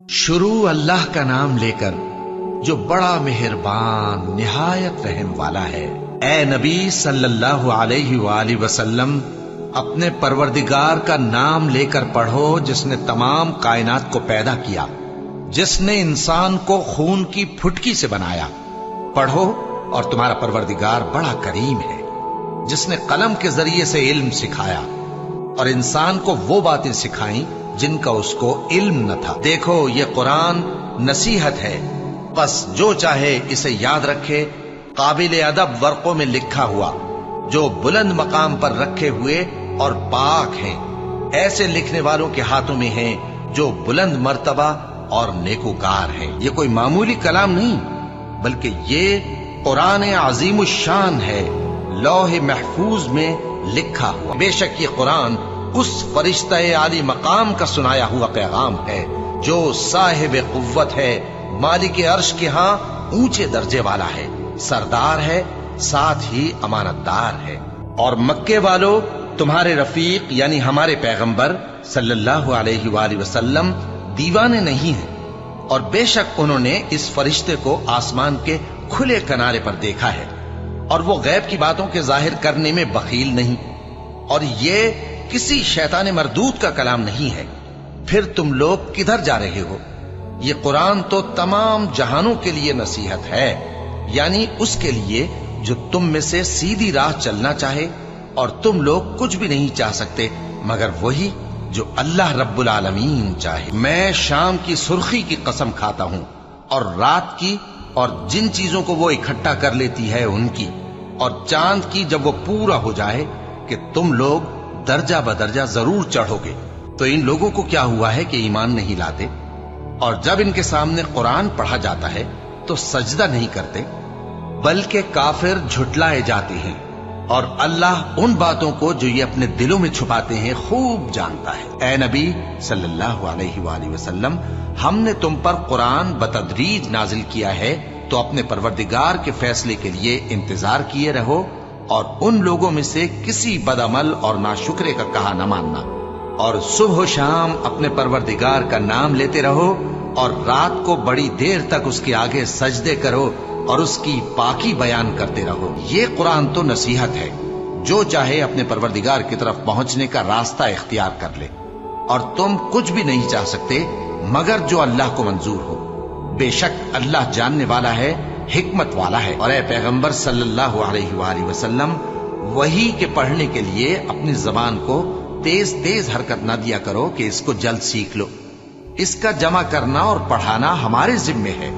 شروع اللہ کا نام لے کر جو بڑا مہربان نہایت رحم والا ہے۔ اے نبی صلی اللہ علیہ وآلہ وسلم، اپنے پروردگار کا نام لے کر پڑھو جس نے تمام کائنات کو پیدا کیا، جس نے انسان کو خون کی پھٹکی سے بنایا۔ پڑھو اور تمہارا پروردگار بڑا کریم ہے، جس نے قلم کے ذریعے سے علم سکھایا اور انسان کو وہ باتیں سکھائیں جن کا اس کو علم نہ تھا۔ دیکھو یہ قرآن نصیحت ہے، بس جو چاہے اسے یاد رکھے، قابل ادب ورقوں میں لکھا ہوا، جو بلند مقام پر رکھے ہوئے اور پاک ہیں، ایسے لکھنے والوں کے ہاتھوں میں ہیں جو بلند مرتبہ اور نیکوکار ہیں۔ یہ کوئی معمولی کلام نہیں، بلکہ یہ قرآن عظیم الشان ہے، لوح محفوظ میں لکھا ہوا۔ بے شک یہ قرآن اس فرشتہ عالی مقام کا سنایا ہوا پیغام ہے جو صاحب قوت ہے، مالک عرش کے ہاں اونچے درجے والا ہے، سردار ہے، ساتھ ہی امانت دار ہے۔ اور مکے والو، تمہارے رفیق یعنی ہمارے پیغمبر صلی اللہ علیہ وآلہ وسلم دیوانے نہیں ہیں، اور بے شک انہوں نے اس فرشتے کو آسمان کے کھلے کنارے پر دیکھا ہے، اور وہ غیب کی باتوں کے ظاہر کرنے میں بخیل نہیں، اور یہ کسی شیطان مردود کا کلام نہیں ہے۔ پھر تم لوگ کدھر جا رہے ہو؟ یہ قرآن تو تمام جہانوں کے لیے نصیحت ہے، یعنی اس کے لیے جو تم میں سے سیدھی راہ چلنا چاہے، اور تم لوگ کچھ بھی نہیں چاہ سکتے مگر وہی جو اللہ رب العالمین چاہے۔ میں شام کی سرخی کی قسم کھاتا ہوں، اور رات کی، اور جن چیزوں کو وہ اکٹھا کر لیتی ہے ان کی، اور چاند کی جب وہ پورا ہو جائے کہ تم لوگ درجہ بدرجہ ضرور چڑھو گے۔ تو ان لوگوں کو کیا ہوا ہے کہ ایمان نہیں لاتے، اور جب ان کے سامنے قرآن پڑھا جاتا ہے تو سجدہ نہیں کرتے، بلکہ کافر جھٹلائے جاتے ہیں، اور اللہ ان باتوں کو جو یہ اپنے دلوں میں چھپاتے ہیں خوب جانتا ہے۔ اے نبی صلی اللہ علیہ وآلہ وسلم، ہم نے تم پر قرآن بتدریج نازل کیا ہے، تو اپنے پروردگار کے فیصلے کے لیے انتظار کیے رہو، اور ان لوگوں میں سے کسی بدعمل اور ناشکرے کا کہا نہ ماننا، اور صبح و شام اپنے پروردگار کا نام لیتے رہو، اور رات کو بڑی دیر تک اس کے آگے سجدے کرو اور اس کی پاکی بیان کرتے رہو۔ یہ قرآن تو نصیحت ہے، جو چاہے اپنے پروردگار کی طرف پہنچنے کا راستہ اختیار کر لے، اور تم کچھ بھی نہیں چاہ سکتے مگر جو اللہ کو منظور ہو۔ بے شک اللہ جاننے والا ہے، حکمت والا ہے۔ اور اے پیغمبر صلی اللہ علیہ وآلہ وسلم، وحی کے پڑھنے کے لیے اپنی زبان کو تیز تیز حرکت نہ دیا کرو کہ اس کو جلد سیکھ لو۔ اس کا جمع کرنا اور پڑھانا ہمارے ذمے ہے،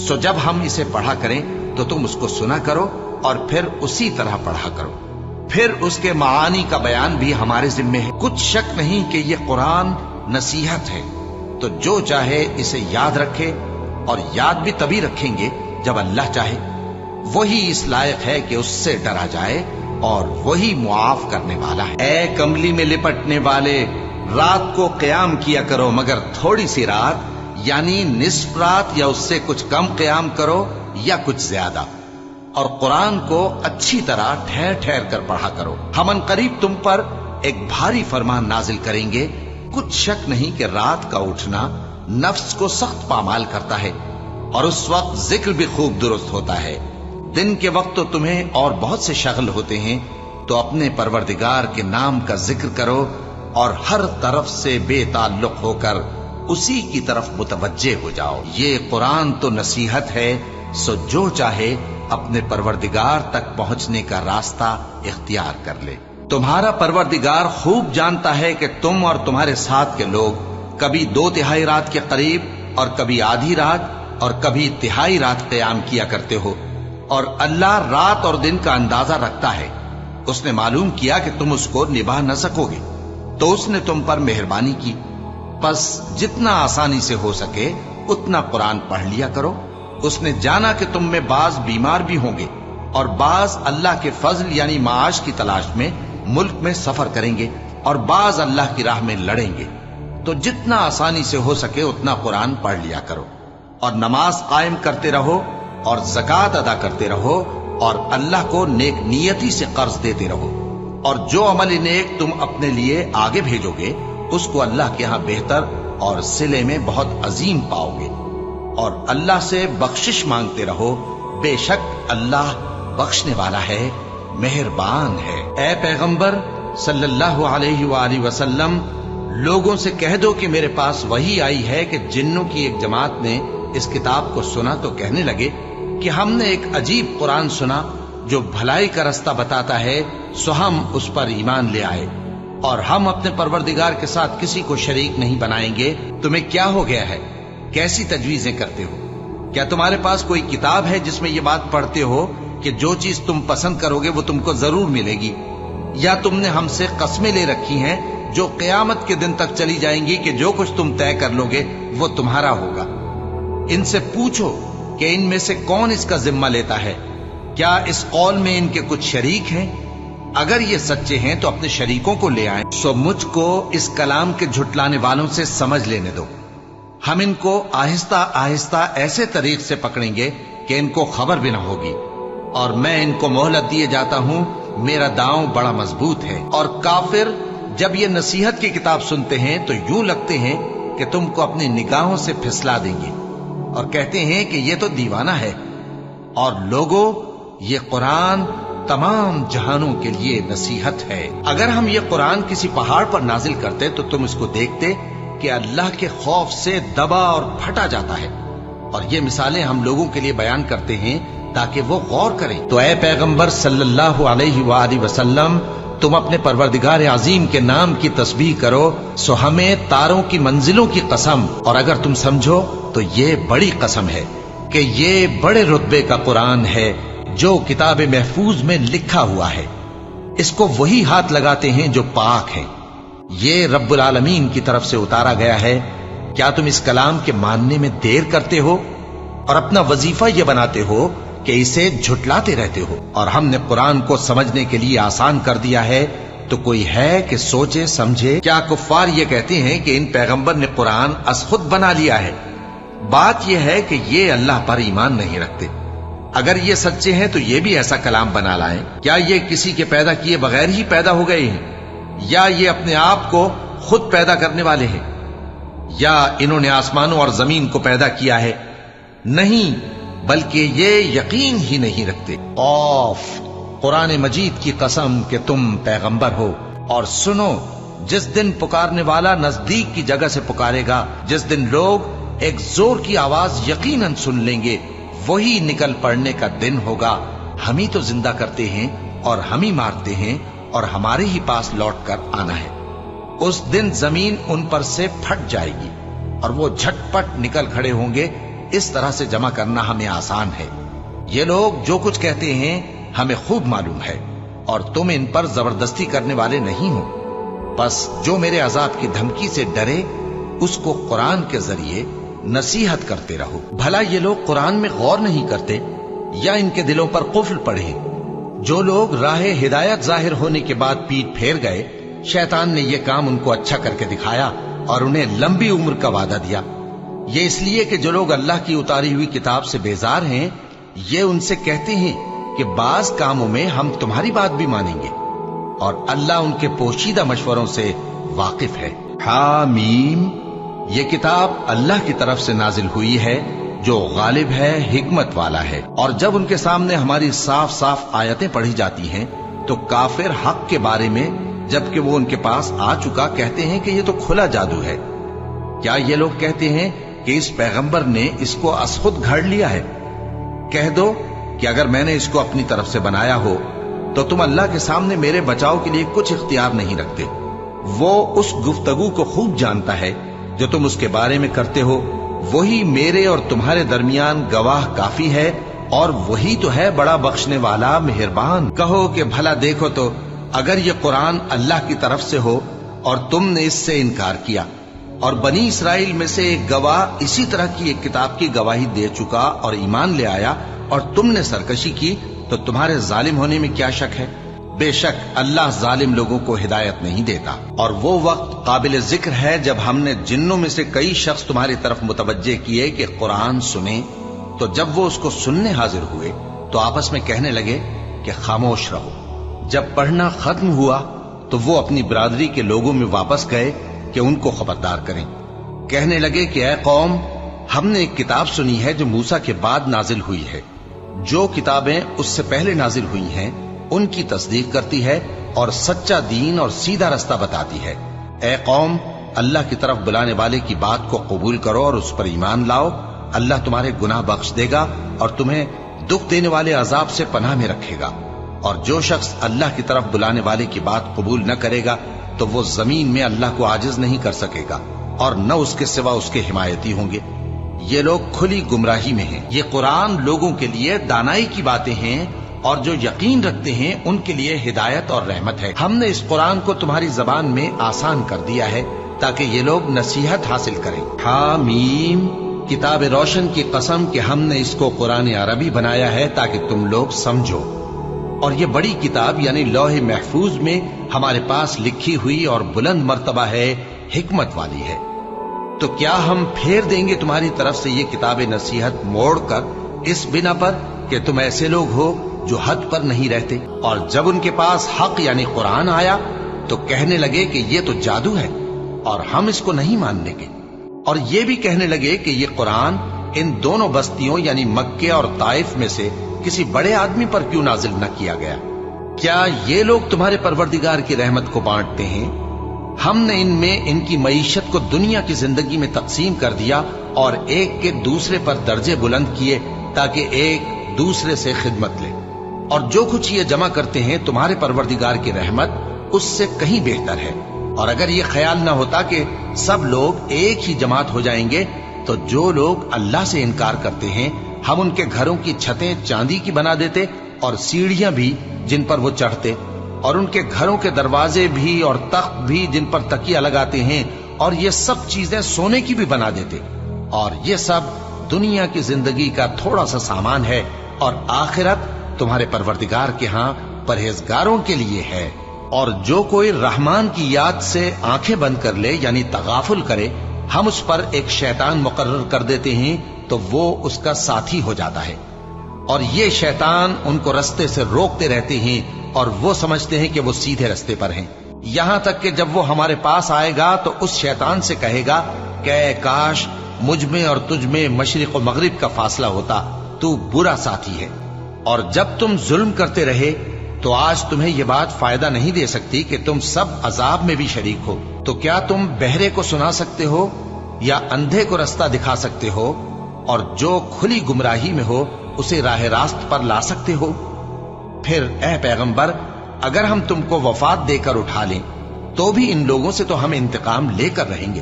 سو جب ہم اسے پڑھا کریں تو تم اس کو سنا کرو اور پھر اسی طرح پڑھا کرو۔ پھر اس کے معانی کا بیان بھی ہمارے ذمے ہے۔ کچھ شک نہیں کہ یہ قرآن نصیحت ہے، تو جو چاہے اسے یاد رکھے، اور یاد بھی تبھی رکھیں گے جب اللہ چاہے۔ وہی اس لائق ہے کہ اس سے ڈرا جائے، اور وہی معاف کرنے والا ہے۔ اے کملی میں لپٹنے والے، رات کو قیام کیا کرو مگر تھوڑی سی رات، یعنی نصف رات یا اس سے کچھ کم قیام کرو یا کچھ زیادہ، اور قرآن کو اچھی طرح ٹھہر ٹھہر کر پڑھا کرو۔ ہم ان قریب تم پر ایک بھاری فرمان نازل کریں گے۔ کچھ شک نہیں کہ رات کا اٹھنا نفس کو سخت پامال کرتا ہے، اور اس وقت ذکر بھی خوب درست ہوتا ہے۔ دن کے وقت تو تمہیں اور بہت سے شغل ہوتے ہیں، تو اپنے پروردگار کے نام کا ذکر کرو، اور ہر طرف سے بے تعلق ہو کر اسی کی طرف متوجہ ہو جاؤ۔ یہ قرآن تو نصیحت ہے، سو جو چاہے اپنے پروردگار تک پہنچنے کا راستہ اختیار کر لے۔ تمہارا پروردگار خوب جانتا ہے کہ تم اور تمہارے ساتھ کے لوگ کبھی 2/3 رات کے قریب، اور کبھی آدھی رات، اور کبھی تہائی رات قیام کیا کرتے ہو، اور اللہ رات اور دن کا اندازہ رکھتا ہے۔ اس نے معلوم کیا کہ تم اس کو نبھا نہ سکو گے، تو اس نے تم پر مہربانی کی، پس جتنا آسانی سے ہو سکے اتنا قرآن پڑھ لیا کرو۔ اس نے جانا کہ تم میں بعض بیمار بھی ہوں گے، اور بعض اللہ کے فضل یعنی معاش کی تلاش میں ملک میں سفر کریں گے، اور بعض اللہ کی راہ میں لڑیں گے، تو جتنا آسانی سے ہو سکے اتنا قرآن پڑھ لیا کرو، اور نماز قائم کرتے رہو، اور زکوٰۃ ادا کرتے رہو، اور اللہ کو نیک نیتی سے قرض دیتے رہو، اور جو عمل نیک تم اپنے لیے آگے بھیجو گے اس کو اللہ کے ہاں بہتر اور صلے میں بہت عظیم پاؤ گے، اور اللہ سے بخشش مانگتے رہو، بے شک اللہ بخشنے والا ہے، مہربان ہے۔ اے پیغمبر صلی اللہ علیہ وآلہ وسلم، لوگوں سے کہہ دو کہ میرے پاس وحی آئی ہے کہ جنوں کی ایک جماعت نے اس کتاب کو سنا تو کہنے لگے کہ ہم نے ایک عجیب قرآن سنا جو بھلائی کا رستہ بتاتا ہے، سو ہم اس پر ایمان لے آئے، اور ہم اپنے پروردگار کے ساتھ کسی کو شریک نہیں بنائیں گے۔ تمہیں کیا ہو گیا ہے؟ کیسی تجویزیں کرتے ہو؟ کیا تمہارے پاس کوئی کتاب ہے جس میں یہ بات پڑھتے ہو کہ جو چیز تم پسند کرو گے وہ تم کو ضرور ملے گی؟ یا تم نے ہم سے قسمیں لے رکھی ہیں جو قیامت کے دن تک چلی جائیں گی کہ جو کچھ تم طے کر لو گے وہ تمہارا ہوگا؟ ان سے پوچھو کہ ان میں سے کون اس کا ذمہ لیتا ہے؟ کیا اس قول میں ان کے کچھ شریک ہیں؟ اگر یہ سچے ہیں تو اپنے شریکوں کو لے آئیں، سو مجھ کو اس کلام کے جھٹلانے والوں سے سمجھ لینے دو۔ ہم ان کو آہستہ آہستہ ایسے طریق سے پکڑیں گے کہ ان کو خبر بھی نہ ہوگی، اور میں ان کو مہلت دیے جاتا ہوں، میرا داؤں بڑا مضبوط ہے۔ اور کافر جب یہ نصیحت کی کتاب سنتے ہیں تو یوں لگتے ہیں کہ تم کو اپنی نگاہوں سے پھسلا دیں گے، اور کہتے ہیں کہ یہ تو دیوانہ ہے۔ اور لوگوں، یہ قرآن تمام جہانوں کے لیے نصیحت ہے۔ اگر ہم یہ قرآن کسی پہاڑ پر نازل کرتے تو تم اس کو دیکھتے کہ اللہ کے خوف سے دبا اور پھٹا جاتا ہے، اور یہ مثالیں ہم لوگوں کے لیے بیان کرتے ہیں تاکہ وہ غور کریں۔ تو اے پیغمبر صلی اللہ علیہ وآلہ وسلم، تم اپنے پروردگار عظیم کے نام کی تسبیح کرو، سو ہمیں تاروں کی منزلوں کی قسم، اور اگر تم سمجھو تو یہ بڑی قسم ہے کہ یہ بڑے رتبے کا قرآن ہے جو کتاب محفوظ میں لکھا ہوا ہے، اس کو وہی ہاتھ لگاتے ہیں جو پاک ہیں، یہ رب العالمین کی طرف سے اتارا گیا ہے۔ کیا تم اس کلام کے ماننے میں دیر کرتے ہو اور اپنا وظیفہ یہ بناتے ہو کہ اسے جھٹلاتے رہتے ہو؟ اور ہم نے قرآن کو سمجھنے کے لیے آسان کر دیا ہے، تو کوئی ہے کہ سوچے سمجھے؟ کیا کفار یہ کہتے ہیں کہ ان پیغمبر نے قرآن از خود بنا لیا ہے؟ بات یہ ہے کہ یہ اللہ پر ایمان نہیں رکھتے۔ اگر یہ سچے ہیں تو یہ بھی ایسا کلام بنا لائیں۔ کیا یہ کسی کے پیدا کیے بغیر ہی پیدا ہو گئے ہیں، یا یہ اپنے آپ کو خود پیدا کرنے والے ہیں، یا انہوں نے آسمانوں اور زمین کو پیدا کیا ہے؟ نہیں، بلکہ یہ یقین ہی نہیں رکھتے۔ قاف، قرآن مجید کی قسم کہ تم پیغمبر ہو، اور سنو، جس دن پکارنے والا نزدیک کی جگہ سے پکارے گا، جس دن لوگ ایک زور کی آواز یقیناً سن لیں گے، وہی نکل پڑنے کا دن ہوگا۔ ہم ہی تو زندہ کرتے ہیں اور ہم ہی مارتے ہیں، اور ہمارے ہی پاس لوٹ کر آنا ہے۔ اس دن زمین ان پر سے پھٹ جائے گی اور وہ جھٹ پٹ نکل کھڑے ہوں گے۔ اس طرح سے جمع کرنا ہمیں آسان ہے۔ یہ لوگ جو کچھ کہتے ہیں ہمیں خوب معلوم ہے، اور تم ان پر زبردستی کرنے والے نہیں ہو۔ بس جو میرے عذاب کی دھمکی سے ڈرے اس کو قرآن کے ذریعے نصیحت کرتے رہو۔ بھلا یہ لوگ قرآن میں غور نہیں کرتے، یا ان کے دلوں پر قفل پڑے؟ جو لوگ راہ ہدایت ظاہر ہونے کے بعد پیٹ پھیر گئے، شیطان نے یہ کام ان کو اچھا کر کے دکھایا اور انہیں لمبی عمر کا وعدہ دیا۔ یہ اس لیے کہ جو لوگ اللہ کی اتاری ہوئی کتاب سے بیزار ہیں، یہ ان سے کہتے ہیں کہ بعض کاموں میں ہم تمہاری بات بھی مانیں گے، اور اللہ ان کے پوشیدہ مشوروں سے واقف ہے۔ حامیم، یہ کتاب اللہ کی طرف سے نازل ہوئی ہے جو غالب ہے، حکمت والا ہے۔ اور جب ان کے سامنے ہماری صاف صاف آیتیں پڑھی جاتی ہیں تو کافر حق کے بارے میں، جبکہ وہ ان کے پاس آ چکا، کہتے ہیں کہ یہ تو کھلا جادو ہے۔ کیا یہ لوگ کہتے ہیں کہ اس پیغمبر نے اس کو از خود گھڑ لیا ہے؟ کہہ دو کہ اگر میں نے اس کو اپنی طرف سے بنایا ہو تو تم اللہ کے سامنے میرے بچاؤ کے لیے کچھ اختیار نہیں رکھتے۔ وہ اس گفتگو کو خوب جانتا ہے جو تم اس کے بارے میں کرتے ہو، وہی میرے اور تمہارے درمیان گواہ کافی ہے، اور وہی تو ہے بڑا بخشنے والا، مہربان۔ کہو کہ بھلا دیکھو تو، اگر یہ قرآن اللہ کی طرف سے ہو اور تم نے اس سے انکار کیا، اور بنی اسرائیل میں سے ایک گواہ اسی طرح کی ایک کتاب کی گواہی دے چکا اور ایمان لے آیا، اور تم نے سرکشی کی، تو تمہارے ظالم ہونے میں کیا شک ہے؟ بے شک اللہ ظالم لوگوں کو ہدایت نہیں دیتا۔ اور وہ وقت قابل ذکر ہے جب ہم نے جنوں میں سے کئی شخص تمہاری طرف متوجہ کیے کہ قرآن سنیں، تو جب وہ اس کو سننے حاضر ہوئے تو آپس میں کہنے لگے کہ خاموش رہو۔ جب پڑھنا ختم ہوا تو وہ اپنی برادری کے لوگوں میں واپس گئے کہ ان کو خبردار کریں۔ کہنے لگے کہ اے قوم، ہم نے ایک کتاب سنی ہے جو موسیٰ کے بعد نازل ہوئی ہے، جو کتابیں اس سے پہلے نازل ہوئی ہیں ان کی تصدیق کرتی ہے اور سچا دین اور سیدھا رستہ بتاتی ہے۔ اے قوم، اللہ کی طرف بلانے والے کی بات کو قبول کرو اور اس پر ایمان لاؤ، اللہ تمہارے گناہ بخش دے گا اور تمہیں دکھ دینے والے عذاب سے پناہ میں رکھے گا۔ اور جو شخص اللہ کی طرف بلانے والے کی بات قبول نہ کرے گا تو وہ زمین میں اللہ کو عاجز نہیں کر سکے گا اور نہ اس کے سوا اس کے حمایتی ہوں گے۔ یہ لوگ کھلی گمراہی میں ہیں۔ یہ قرآن لوگوں کے لیے دانائی کی باتیں ہیں اور جو یقین رکھتے ہیں ان کے لیے ہدایت اور رحمت ہے۔ ہم نے اس قرآن کو تمہاری زبان میں آسان کر دیا ہے تاکہ یہ لوگ نصیحت حاصل کریں۔ حامیم، کتاب روشن کی قسم کہ ہم نے اس کو قرآن عربی بنایا ہے تاکہ تم لوگ سمجھو، اور یہ بڑی کتاب یعنی لوح محفوظ میں ہمارے پاس لکھی ہوئی اور بلند مرتبہ ہے، حکمت والی ہے۔ تو کیا ہم پھیر دیں گے تمہاری طرف سے یہ کتاب نصیحت موڑ کر اس بنا پر کہ تم ایسے لوگ ہو جو حد پر نہیں رہتے؟ اور جب ان کے پاس حق یعنی قرآن آیا تو کہنے لگے کہ یہ تو جادو ہے اور ہم اس کو نہیں ماننے کے، اور یہ بھی کہنے لگے کہ یہ قرآن ان دونوں بستیوں یعنی مکے اور طائف میں سے کسی بڑے آدمی پر کیوں نازل نہ کیا گیا؟ کیا یہ لوگ تمہارے پروردگار کی رحمت کو بانٹتے ہیں؟ ہم نے ان میں ان کی معیشت کو دنیا کی زندگی میں تقسیم کر دیا اور ایک کے دوسرے پر درجے بلند کیے تاکہ ایک دوسرے سے خدمت لے، اور جو کچھ یہ جمع کرتے ہیں تمہارے پروردگار کی رحمت اس سے کہیں بہتر ہے۔ اور اگر یہ خیال نہ ہوتا کہ سب لوگ ایک ہی جماعت ہو جائیں گے تو جو لوگ اللہ سے انکار کرتے ہیں ہم ان کے گھروں کی چھتیں چاندی کی بنا دیتے اور سیڑھیاں بھی جن پر وہ چڑھتے، اور ان کے گھروں کے دروازے بھی اور تخت بھی جن پر تکیہ لگاتے ہیں، اور یہ سب چیزیں سونے کی بھی بنا دیتے۔ اور یہ سب دنیا کی زندگی کا تھوڑا سا سامان ہے، اور آخرت تمہارے پروردگار کے ہاں پرہیزگاروں کے لیے ہے۔ اور جو کوئی رحمان کی یاد سے آنکھیں بند کر لے یعنی تغافل کرے، ہم اس پر ایک شیطان مقرر کر دیتے ہیں تو وہ اس کا ساتھی ہو جاتا ہے، اور یہ شیطان ان کو رستے سے روکتے رہتے ہیں اور وہ سمجھتے ہیں کہ وہ سیدھے رستے پر ہیں، یہاں تک کہ جب وہ ہمارے پاس آئے گا تو اس شیطان سے کہے گا کہ اے کاش مجھ میں اور تجھ میں مشرق و مغرب کا فاصلہ ہوتا، تو برا ساتھی ہے۔ اور جب تم ظلم کرتے رہے تو آج تمہیں یہ بات فائدہ نہیں دے سکتی کہ تم سب عذاب میں بھی شریک ہو۔ تو کیا تم بہرے کو سنا سکتے ہو یا اندھے کو رستہ دکھا سکتے ہو، اور جو کھلی گمراہی میں ہو اسے راہ راست پر لا سکتے ہو؟ پھر اے پیغمبر، اگر ہم تم کو وفات دے کر اٹھا لیں تو بھی ان لوگوں سے تو ہم انتقام لے کر رہیں گے،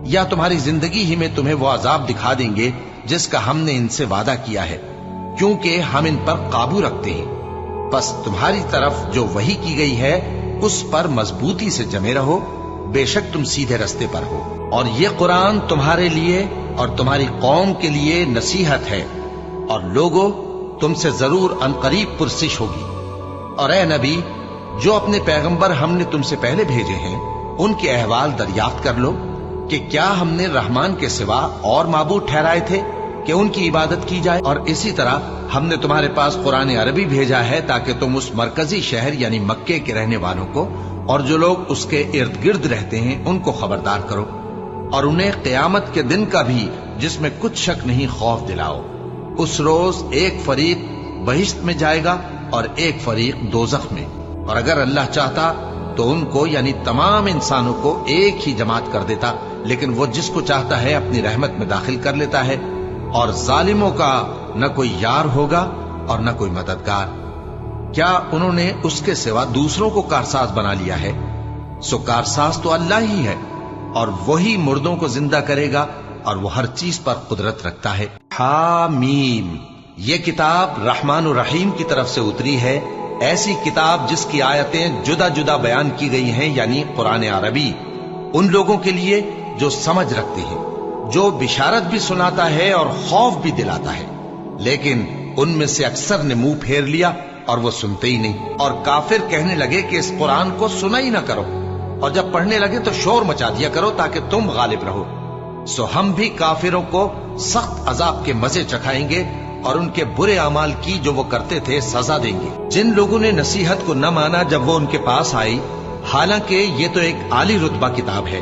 یا تمہاری زندگی ہی میں تمہیں وہ عذاب دکھا دیں گے جس کا ہم نے ان سے وعدہ کیا ہے، کیونکہ ہم ان پر قابو رکھتے ہیں۔ بس تمہاری طرف جو وحی کی گئی ہے اس پر مضبوطی سے جمے رہو، بے شک تم سیدھے رستے پر ہو۔ اور یہ قرآن تمہارے لیے اور تمہاری قوم کے لیے نصیحت ہے، اور لوگوں تم سے ضرور عنقریب پرسش ہوگی۔ اور اے نبی، جو اپنے پیغمبر ہم نے تم سے پہلے بھیجے ہیں ان کے احوال دریافت کر لو کہ کیا ہم نے رحمان کے سوا اور معبود ٹھہرائے تھے کہ ان کی عبادت کی جائے؟ اور اسی طرح ہم نے تمہارے پاس قرآن عربی بھیجا ہے تاکہ تم اس مرکزی شہر یعنی مکے کے رہنے والوں کو اور جو لوگ اس کے ارد گرد رہتے ہیں ان کو خبردار کرو، اور انہیں قیامت کے دن کا بھی جس میں کچھ شک نہیں خوف دلاؤ۔ اس روز ایک فریق بہشت میں جائے گا اور ایک فریق دوزخ میں، اور اگر اللہ چاہتا تو ان کو یعنی تمام انسانوں کو ایک ہی جماعت کر دیتا، لیکن وہ جس کو چاہتا ہے اپنی رحمت میں داخل کر لیتا ہے، اور ظالموں کا نہ کوئی یار ہوگا اور نہ کوئی مددگار۔ کیا انہوں نے اس کے سوا دوسروں کو کارساز بنا لیا ہے؟ سو کارساز تو اللہ ہی ہے، اور وہی مردوں کو زندہ کرے گا اور وہ ہر چیز پر قدرت رکھتا ہے۔ حامیم، یہ کتاب رحمان الرحیم کی طرف سے اتری ہے، ایسی کتاب جس کی آیتیں جدا جدا بیان کی گئی ہیں یعنی قرآن عربی، ان لوگوں کے لیے جو سمجھ رکھتے ہیں، جو بشارت بھی سناتا ہے اور خوف بھی دلاتا ہے۔ لیکن ان میں سے اکثر نے منہ پھیر لیا اور وہ سنتے ہی نہیں، اور کافر کہنے لگے کہ اس قرآن کو سنا ہی نہ کرو، اور جب پڑھنے لگے تو شور مچا دیا کرو تاکہ تم غالب رہو۔ سو ہم بھی کافروں کو سخت عذاب کے مزے چکھائیں گے اور ان کے برے اعمال کی جو وہ کرتے تھے سزا دیں گے۔ جن لوگوں نے نصیحت کو نہ مانا جب وہ ان کے پاس آئی، حالانکہ یہ تو ایک عالی رتبہ کتاب ہے،